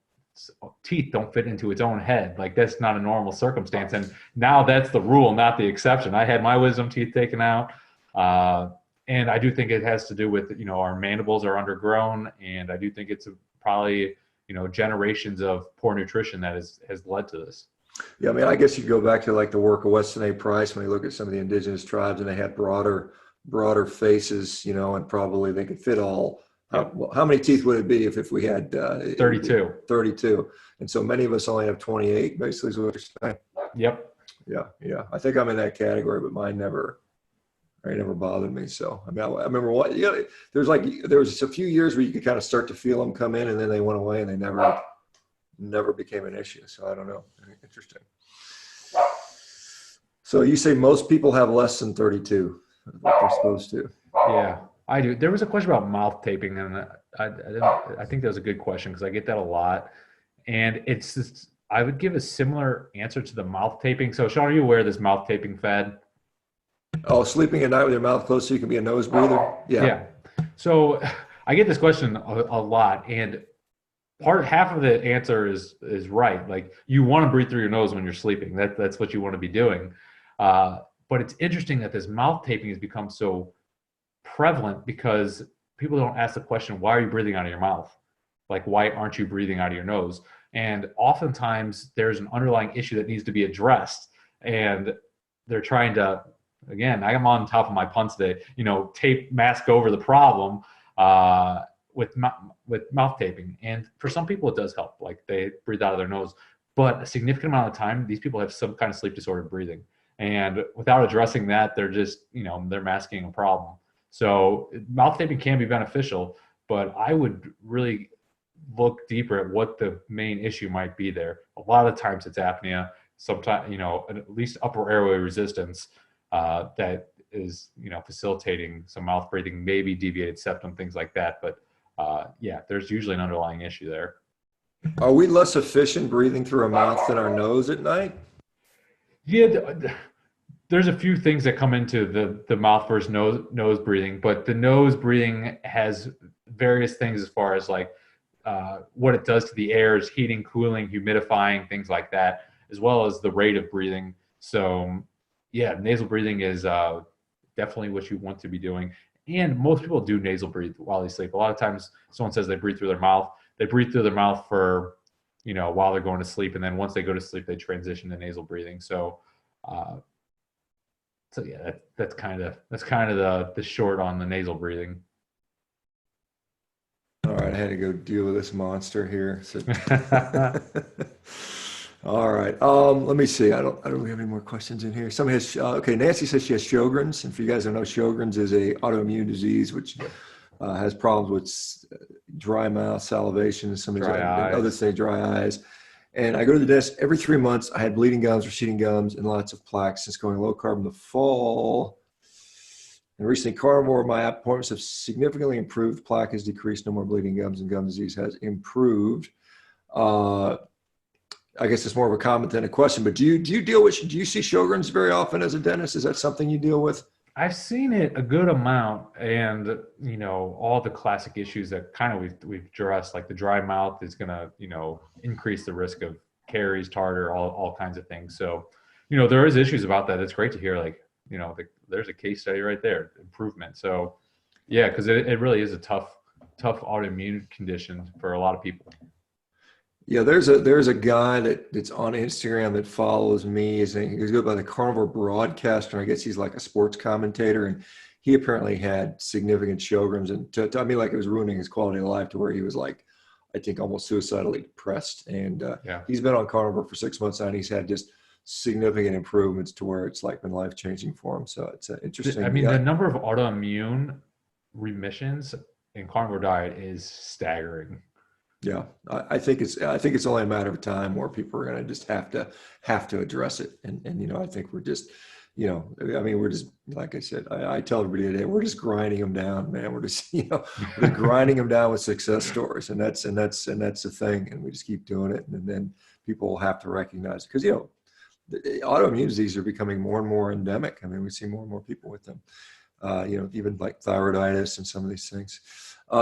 teeth don't fit into its own head. Like, that's not a normal circumstance. And now that's the rule, not the exception. I had my wisdom teeth taken out. And I do think it has to do with, our mandibles are undergrown. And I do think it's probably, generations of poor nutrition that has led to this. Yeah, I mean, I guess you go back to like the work of Weston A. Price when you look at some of the indigenous tribes, and they had broader faces, and probably they could fit all. How many teeth would it be if we had 32? 32, and so many of us only have 28. Basically, is what you're saying. Yep. Yeah. I think I'm in that category, but mine never bothered me. So I mean, I remember there was a few years where you could kind of start to feel them come in, and then they went away, and they never became an issue. So I don't know. Interesting. So you say most people have less than 32, what they're supposed to. Yeah, I do. There was a question about mouth taping, and I think that was a good question, because I get that a lot. And it's just, I would give a similar answer to the mouth taping. So Sean, are you aware of this mouth taping fad? Oh, sleeping at night with your mouth closed so you can be a nose breather? Yeah. So I get this question a lot, and half of the answer is right. Like, you want to breathe through your nose when you're sleeping. That's what you want to be doing. But it's interesting that this mouth taping has become so prevalent, because people don't ask the question, why are you breathing out of your mouth? Like, why aren't you breathing out of your nose? And oftentimes there's an underlying issue that needs to be addressed. And they're trying to, again, I'm on top of my puns today, mask over the problem with mouth taping. And for some people it does help, like they breathe out of their nose, but a significant amount of time these people have some kind of sleep disordered breathing, and without addressing that, they're just they're masking a problem. So mouth taping can be beneficial, but I would really look deeper at what the main issue might be there. A lot of times it's apnea, sometimes at least upper airway resistance that is facilitating some mouth breathing, maybe deviated septum, things like that. But there's usually an underlying issue there. Are we less efficient breathing through our mouth than our nose at night? Yeah, there's a few things that come into the mouth versus nose breathing, but the nose breathing has various things as far as like what it does to the airs, heating, cooling, humidifying, things like that, as well as the rate of breathing. So, yeah, nasal breathing is definitely what you want to be doing. And most people do nasal breathe while they sleep. A lot of times someone says they breathe through their mouth. They breathe through their mouth for, while they're going to sleep. And then once they go to sleep, they transition to nasal breathing. So, yeah, that's kind of the short on the nasal breathing. All right, I had to go deal with this monster here. So. All right. Let me see. I don't really have any more questions in here. Somebody has okay. Nancy says she has Sjogren's, and for you guys who don't know, Sjogren's is a autoimmune disease which has problems with dry mouth, salivation, and others say dry eyes. And I go to the dentist every 3 months. I had bleeding gums, receding gums, and lots of plaques since going low carb in the fall. And recently, Carnivore, my appointments have significantly improved. Plaque has decreased. No more bleeding gums, and gum disease has improved. I guess it's more of a comment than a question, but do you see Sjogren's very often as a dentist? Is that something you deal with? I've seen it a good amount, and all the classic issues that kind of we've addressed, like the dry mouth is going to increase the risk of caries, tartar, all kinds of things. So there is issues about that. It's great to hear, like there's a case study right there, improvement. So yeah, because it really is a tough autoimmune condition for a lot of people. Yeah, there's a guy that's on Instagram that follows me. He's go by the Carnivore Broadcaster. I guess he's like a sports commentator, and he apparently had significant Sjogren's, and to me, like, it was ruining his quality of life to where he was like, I think, almost suicidally depressed. And he's been on Carnivore for 6 months now, and he's had just significant improvements to where it's like been life-changing for him. So it's interesting. I mean, the number of autoimmune remissions in Carnivore diet is staggering. Yeah, I think it's only a matter of time where people are going to just have to address it. And I think we're just, we're just, like I said, I tell everybody today, we're just grinding them down, man. We're just, we're just grinding them down with success stories. And that's the thing. And we just keep doing it. And then people will have to recognize it, because, the autoimmune diseases are becoming more and more endemic. I mean, we see more and more people with them, even like thyroiditis and some of these things.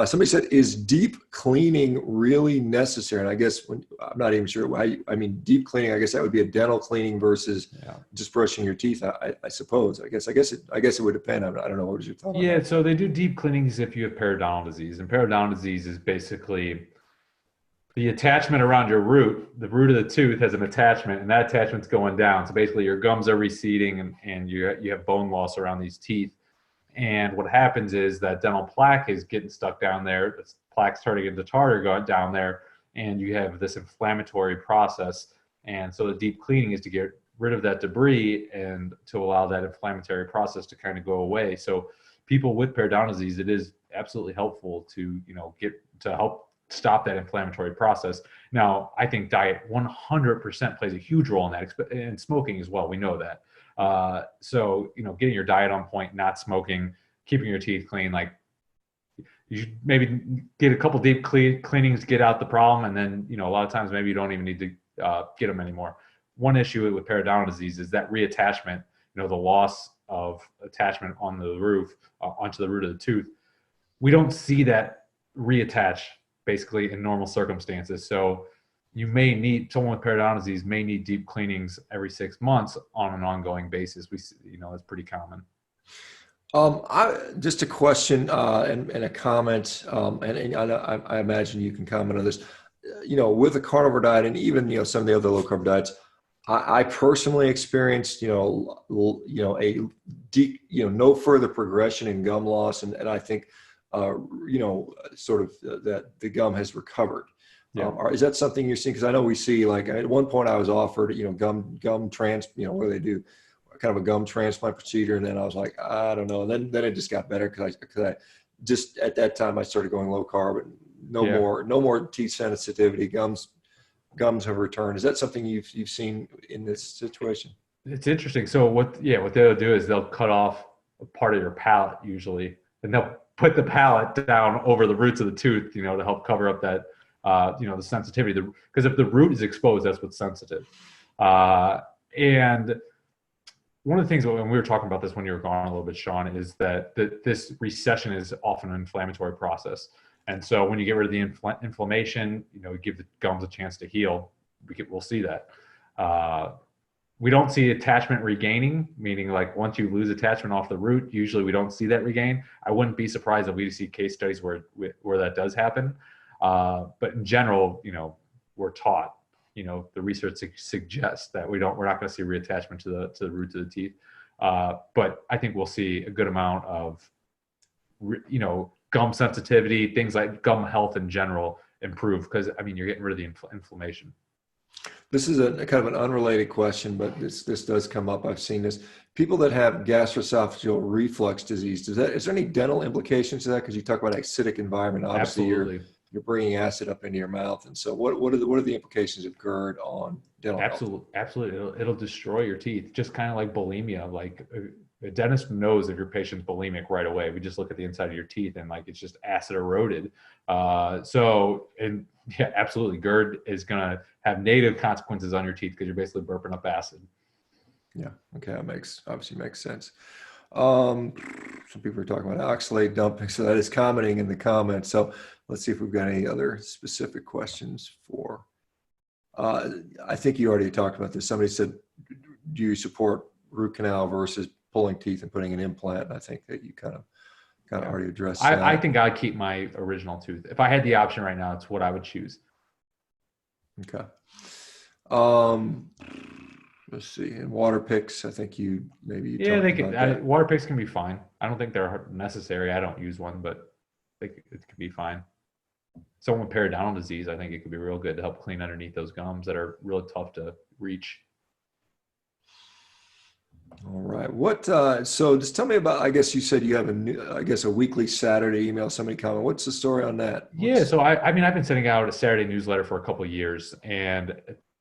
Somebody said, is deep cleaning really necessary? And I guess I'm not even sure why. I mean, deep cleaning, I guess that would be a dental cleaning versus just brushing your teeth, I suppose. I guess it would depend. I don't know. What was your thought on that? So they do deep cleanings if you have periodontal disease. And periodontal disease is basically the attachment around your root. The root of the tooth has an attachment, and that attachment's going down. So basically your gums are receding, and you have bone loss around these teeth. And what happens is that dental plaque is getting stuck down there. The plaque's turning into tartar going down there, and you have this inflammatory process. And so the deep cleaning is to get rid of that debris and to allow that inflammatory process to kind of go away. So people with periodontal disease, it is absolutely helpful to help stop that inflammatory process. Now, I think diet 100% plays a huge role in that, and smoking as well. We know that. So, getting your diet on point, not smoking, keeping your teeth clean, like you should maybe get a couple deep cleanings to get out the problem. And then, a lot of times maybe you don't even need to get them anymore. One issue with periodontal disease is that reattachment, the loss of attachment on the roof, onto the root of the tooth. We don't see that reattach basically in normal circumstances. So someone with periodontal disease may need deep cleanings every 6 months on an ongoing basis. We see, that's pretty common. Just a question and a comment, and I imagine you can comment on this. With the carnivore diet, and even some of the other low carb diets, I personally experienced a deep, no further progression in gum loss, and I think sort of that the gum has recovered. Yeah. Is that something you're seeing? Because I know we see, like, at one point I was offered, gum trans, what do they do? Kind of a gum transplant procedure. And then I was like, I don't know. And then it just got better because I just, at that time I started going low carb, and no more teeth sensitivity. Gums have returned. Is that something you've seen in this situation? It's interesting. So what they'll do is they'll cut off a part of your palate usually, and they'll put the palate down over the roots of the tooth, to help cover up that, the sensitivity, because if the root is exposed, that's what's sensitive. And one of the things, when we were talking about this when you were gone a little bit, Sean, is that this recession is often an inflammatory process. And so when you get rid of the inflammation, give the gums a chance to heal. We'll see that. we don't see attachment regaining, meaning like once you lose attachment off the root, usually we don't see that regain. I wouldn't be surprised if we see case studies where that does happen. But in general, we're taught, the research suggests that we're not going to see reattachment to the roots of the teeth. But I think we'll see a good amount of, gum sensitivity, things like gum health in general improve because, you're getting rid of the inflammation. This is a kind of an unrelated question, but this does come up. I've seen this. People that have gastroesophageal reflux disease, is there any dental implications to that? Because you talk about acidic environment. Obviously, Absolutely. you're bringing acid up into your mouth, and so what are the implications of GERD on dental health? Absolutely. It'll destroy your teeth, just kind of like bulimia. Like a dentist knows if your patient's bulimic right away. We just look at the inside of your teeth and like it's just acid eroded. Yeah, absolutely. GERD is going to have negative consequences on your teeth because you're basically burping up acid. Yeah. Okay. That obviously makes sense. Some people are talking about oxalate dumping, so that is commenting in the comments. So let's see if we've got any other specific questions for. I think you already talked about this. Somebody said, "Do you support root canal versus pulling teeth and putting an implant?" And I think that you kind of already addressed that. I think I'd keep my original tooth. If I had the option right now, it's what I would choose. Okay. Let's see. And water picks, I think they can. Water picks can be fine. I don't think they're necessary. I don't use one, but it could be fine. Someone with periodontal disease, I think it could be real good to help clean underneath those gums that are really tough to reach. All right. So just tell me about, I guess you said you have a weekly Saturday email, somebody comment. What's the story on that? So I've been sending out a Saturday newsletter for a couple of years, and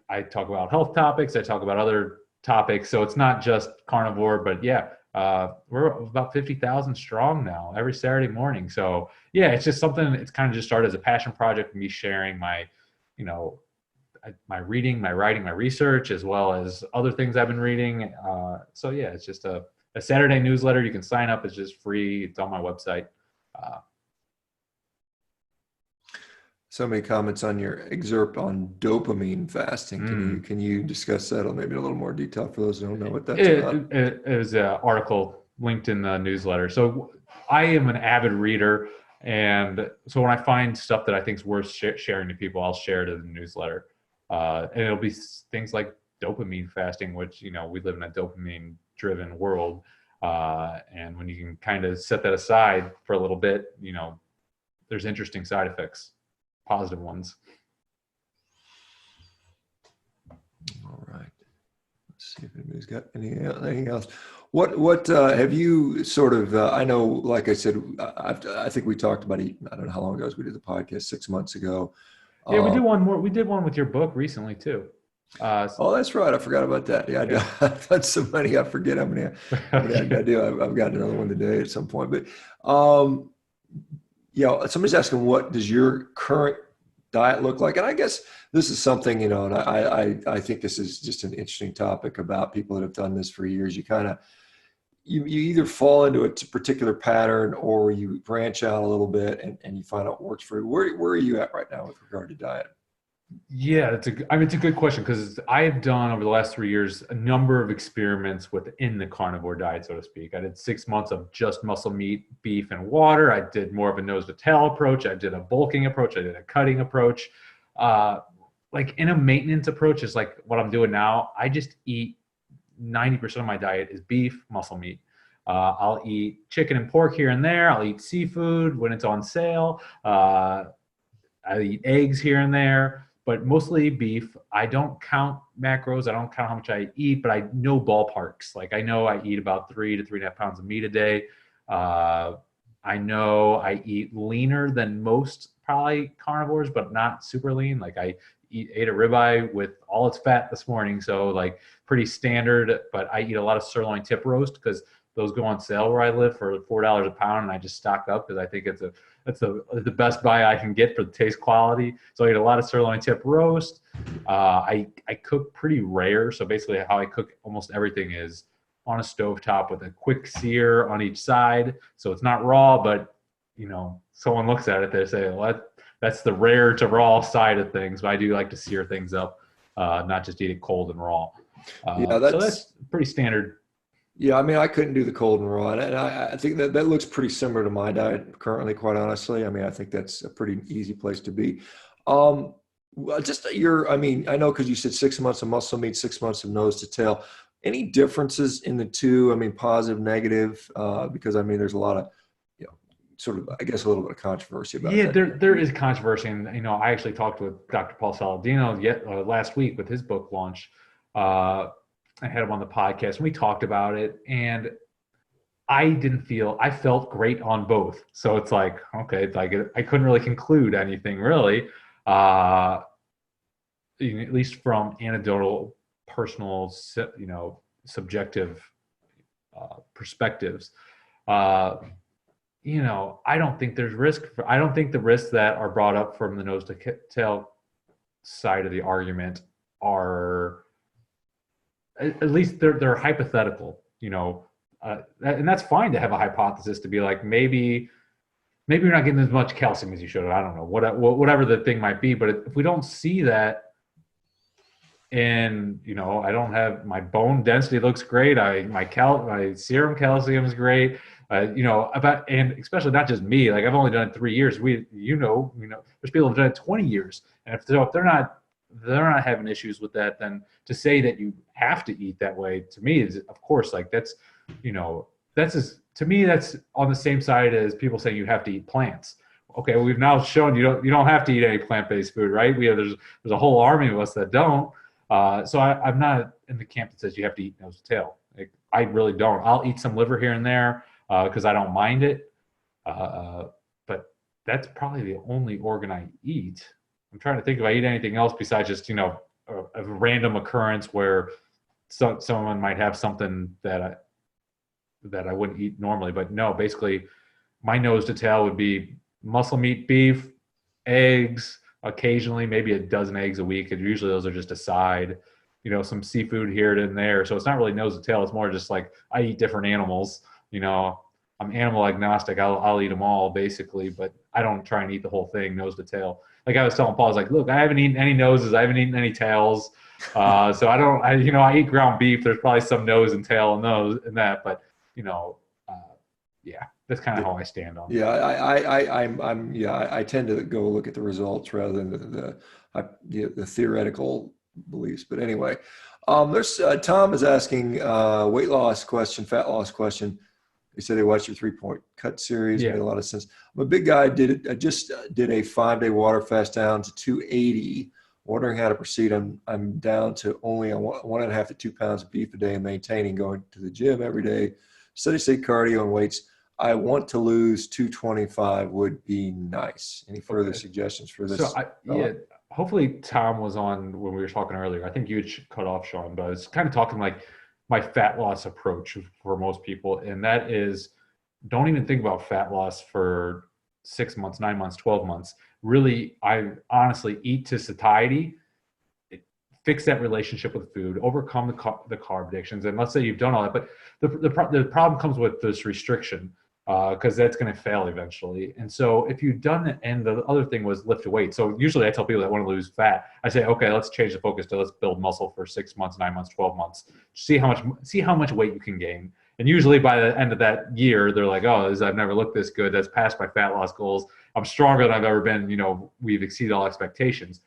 I talk about health topics. I talk about other topics. So it's not just carnivore, but we're about 50,000 strong now every Saturday morning. So yeah, it's just something, it's kind of just started as a passion project, me sharing my reading, my writing, my research, as well as other things I've been reading. So yeah, it's just a Saturday newsletter. You can sign up. It's just free. It's on my website. So many comments on your excerpt on dopamine fasting. Can you discuss that or maybe a little more detail for those who don't know what that's about? It was an article linked in the newsletter. So I am an avid reader. And so when I find stuff that I think is worth sharing to people, I'll share it in the newsletter. And it'll be things like dopamine fasting, which, we live in a dopamine driven world. And when you can kind of set that aside for a little bit, there's interesting side effects, positive ones. All right. Let's see if anybody's got anything else. What have you sort of, I know, like I said, I think we talked about I don't know how long ago we did the podcast, 6 months ago. Yeah, we did one more. We did one with your book recently too. Oh, that's right. I forgot about that. Yeah, I've done so many. I forget how many I do. I've got another one today at some point. But somebody's asking, what does your current diet look like? And I guess this is something, and I think this is just an interesting topic about people that have done this for years. You either fall into a particular pattern or you branch out a little bit and you find out what works for you. Where are you at right now with regard to diet? Yeah, it's a good question, because I've done over the last 3 years a number of experiments within the carnivore diet, so to speak. I did 6 months of just muscle meat, beef, and water. I did more of a nose to tail approach. I did a bulking approach. I did a cutting approach. Like in a maintenance approach is like what I'm doing now. I just eat 90% of my diet is beef, muscle meat. I'll eat chicken and pork here and there. I'll eat seafood when it's on sale. I eat eggs here and there, but mostly beef. I don't count macros. I don't count how much I eat, but I know ballparks. Like I know I eat about 3 to 3.5 pounds of meat a day. I know I eat leaner than most probably carnivores, but not super lean. Like I ate a ribeye with all its fat this morning. So like pretty standard, but I eat a lot of sirloin tip roast because those go on sale where I live for $4 a pound. And I just stock up because I think it's the best buy I can get for the taste quality. So I eat a lot of sirloin tip roast. I cook pretty rare. So basically how I cook almost everything is on a stovetop with a quick sear on each side. So it's not raw, but someone looks at it, they say, well, that's the rare to raw side of things, but I do like to sear things up. not just eat it cold and raw. Yeah, So that's pretty standard. Yeah, I mean, I couldn't do the cold and raw, and I think that looks pretty similar to my diet currently, quite honestly. I mean, I think that's a pretty easy place to be. Well, I mean, I know because you said 6 months of muscle meat, 6 months of nose to tail. Any differences in the two? I mean, positive, negative? Because I mean, there's a lot of, sort of, I guess, a little bit of controversy about that. Yeah, there is controversy, and I actually talked with Dr. Paul Saladino last week with his book launch. I had him on the podcast and we talked about it, and I felt great on both. So it's like, okay, like I couldn't really conclude anything really, at least from anecdotal, personal, subjective perspectives. I don't think there's risk. I don't think the risks that are brought up from the nose to tail side of the argument are, at least they're hypothetical, and that's fine to have a hypothesis to be like, maybe you're not getting as much calcium as you should. I don't know, whatever the thing might be. But if we don't see that, and I don't have, my bone density looks great. My serum calcium is great. And especially not just me. Like, I've only done it 3 years. There's people who've done it 20 years, and if they're not having issues with that, then to say that you have to eat that way, to me, is, of course, like that's to me, that's on the same side as people saying you have to eat plants. Okay, well, we've now shown you don't have to eat any plant-based food, right? There's a whole army of us that don't. So I'm not in the camp that says you have to eat nose to tail. Like, I really don't. I'll eat some liver here and there because I don't mind it, but that's probably the only organ I eat. I'm trying to think if I eat anything else besides just, a random occurrence where someone might have something that I wouldn't eat normally. But no, basically my nose to tail would be muscle meat, beef, eggs, occasionally maybe a dozen eggs a week. And usually those are just a side, some seafood here and there. So it's not really nose to tail. It's more just like I eat different animals, I'm animal agnostic. I'll eat them all basically, but I don't try and eat the whole thing nose to tail. Like I was telling Paul, I was like, look, I haven't eaten any noses. I haven't eaten any tails. So I eat ground beef. There's probably some nose and tail in those and that, but yeah, that's kind of how I stand on it. Yeah, I tend to go look at the results rather than the theoretical beliefs. But anyway, there's Tom is asking weight loss question, fat loss question. He said they watched your 3-point cut series. Yeah. Made a lot of sense. I'm a big guy. I just did a 5-day water fast down to 280. Wondering how to proceed. I'm down to only 1.5 to 2 pounds of beef a day and maintaining going to the gym every day. Steady state cardio and weights. I want to lose 225 would be nice. Any further suggestions for this? So hopefully Tom was on when we were talking earlier. I think you had cut off, Sean, but I was kind of talking like my fat loss approach for most people. And that is, don't even think about fat loss for 6 months, 9 months, 12 months. Really, I honestly eat to satiety, fix that relationship with food, overcome the carb addictions. And let's say you've done all that, but the problem comes with this restriction because that's going to fail eventually. And so if you've done it, and the other thing was lift a weight. So usually I tell people that want to lose fat, I say, okay, let's change the focus to let's build muscle for 6 months, 9 months, 12 months, see how much weight you can gain. And usually by the end of that year, they're like, oh, I've never looked this good. That's past my fat loss goals. I'm stronger than I've ever been. We've exceeded all expectations.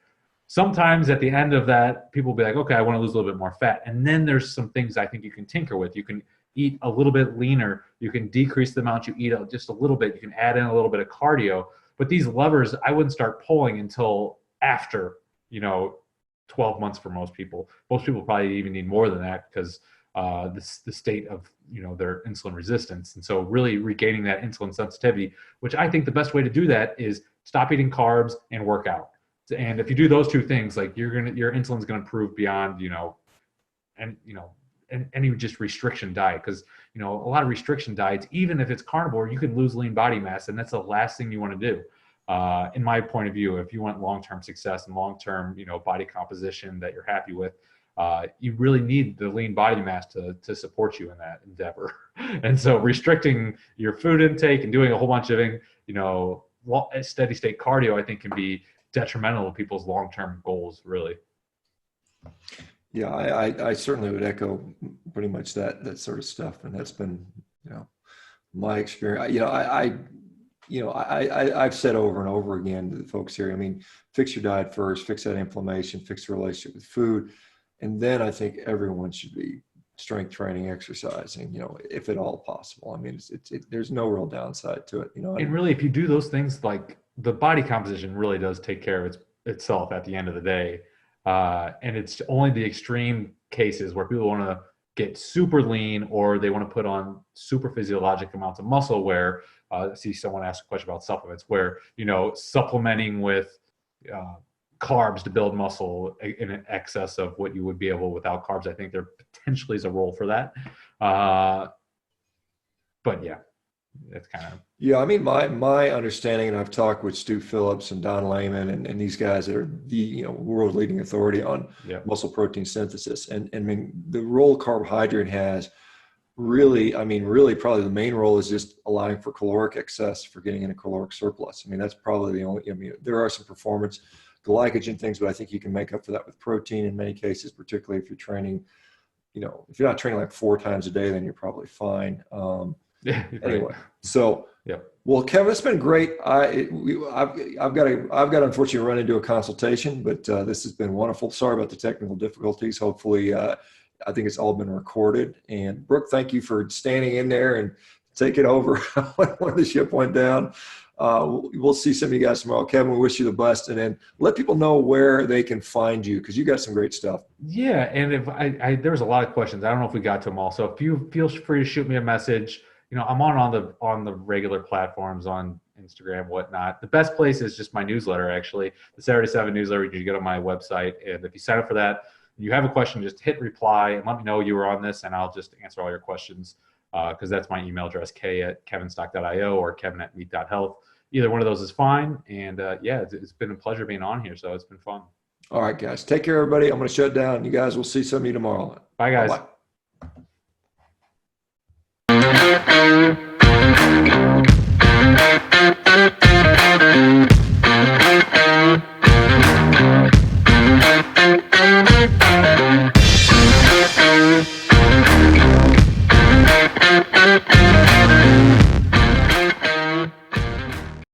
Sometimes at the end of that, people will be like, okay, I want to lose a little bit more fat. And then there's some things I think you can tinker with. You can eat a little bit leaner. You can decrease the amount you eat just a little bit. You can add in a little bit of cardio. But these levers, I wouldn't start pulling until after, 12 months for most people. Most people probably even need more than that because the state of their insulin resistance. And so really regaining that insulin sensitivity, which I think the best way to do that is stop eating carbs and work out. And if you do those two things, like your insulin's going to improve beyond any just restriction diet, because a lot of restriction diets, even if it's carnivore, you can lose lean body mass, and that's the last thing you want to do. In my point of view, if you want long-term success and long-term body composition that you're happy with, you really need the lean body mass to support you in that endeavor. And so restricting your food intake and doing a whole bunch of steady state cardio, I think, can be detrimental to people's long-term goals, really. Yeah, I certainly would echo pretty much that sort of stuff, and that's been, my experience. I've said over and over again to the folks here. I mean, fix your diet first, fix that inflammation, fix the relationship with food, and then I think everyone should be strength training, exercising. If at all possible. I mean, there's no real downside to it. And really, if you do those things, like the body composition really does take care of itself at the end of the day. And it's only the extreme cases where people want to get super lean or they want to put on super physiologic amounts of muscle where I see someone ask a question about supplements where, supplementing with carbs to build muscle in excess of what you would be able without carbs. I think there potentially is a role for that. But yeah, it's kind of. Yeah, I mean, my understanding, and I've talked with Stu Phillips and Don Lehman and these guys that are the world leading authority on muscle protein synthesis, and I mean the role carbohydrate has really probably the main role is just allowing for caloric excess, for getting in a caloric surplus. I mean, that's probably the only. I mean, there are some performance glycogen things, but I think you can make up for that with protein in many cases, particularly if you're training. If you're not training like 4 times a day, then you're probably fine. Anyway, so well, Kevin, it's been great. I've got to unfortunately run into a consultation, but this has been wonderful. Sorry about the technical difficulties. Hopefully, I think it's all been recorded. And Brooke, thank you for standing in there and taking over when the ship went down. We'll see some of you guys tomorrow. Kevin, we wish you the best, and then let people know where they can find you because you got some great stuff. Yeah, and if there was a lot of questions, I don't know if we got to them all. So if you feel free to shoot me a message. I'm on the regular platforms on Instagram, whatnot. The best place is just my newsletter, actually, the Saturday 7 newsletter. You go to my website, and if you sign up for that, you have a question, just hit reply and let me know you were on this, and I'll just answer all your questions because that's my email address, k@kevinstock.io or kevin@meat.health. Either one of those is fine. And it's been a pleasure being on here, so it's been fun. All right, guys. Take care, everybody. I'm going to shut down. You guys will see some of you tomorrow. Bye, guys. Bye-bye.